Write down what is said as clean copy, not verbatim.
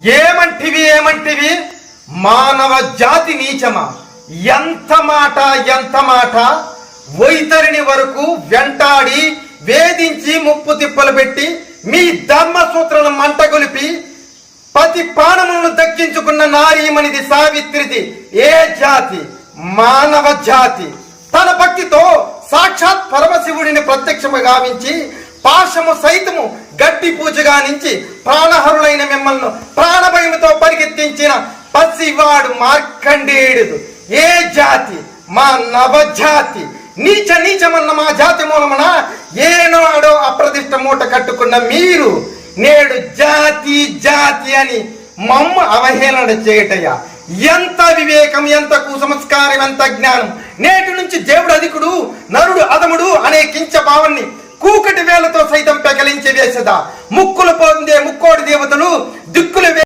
ఏమంటివి మానవ జాతి నీచమా? ఎంత మాట వైతరిని వరకు వెంటాడి వేధించి ముప్పు తిప్పలు పెట్టి మీ ధర్మ సూత్రాలను మంటగొలిపి పతి ప్రాణములను దక్కించుకున్న నారీమణిది సావిత్రిది ఏ జాతి? మానవ జాతి. తన భక్తితో సాక్షాత్ పరమశివుడిని ప్రత్యక్షము గావించి పాశము సైతము గట్టి పూజగా నుంచి ప్రాణహరులైన మిమ్మల్ని ప్రాణభయముతో పరిగెత్తించిన పసివాడు మార్కండేయుడు ఏ జాతి? మా నవజాతి. నీచమన్న మా జాతి మూలమున ఏనాడో అప్రతిష్ట మూట కట్టుకున్న మీరు నేడు జాతి అని మమ్మ అవహేళన చేయటయ్యా. ఎంత వివేకం, ఎంత కుసంస్కారం, ఎంత జ్ఞానం! నేటి నుంచి దేవుడు అధికుడు, నరుడు అధముడు అనే కించ భావాన్ని కూకటి వేలతో సైతం పెకలించి వేసదా. ముక్కులు పొందే ముక్కోడి దేవతలు దిక్కులు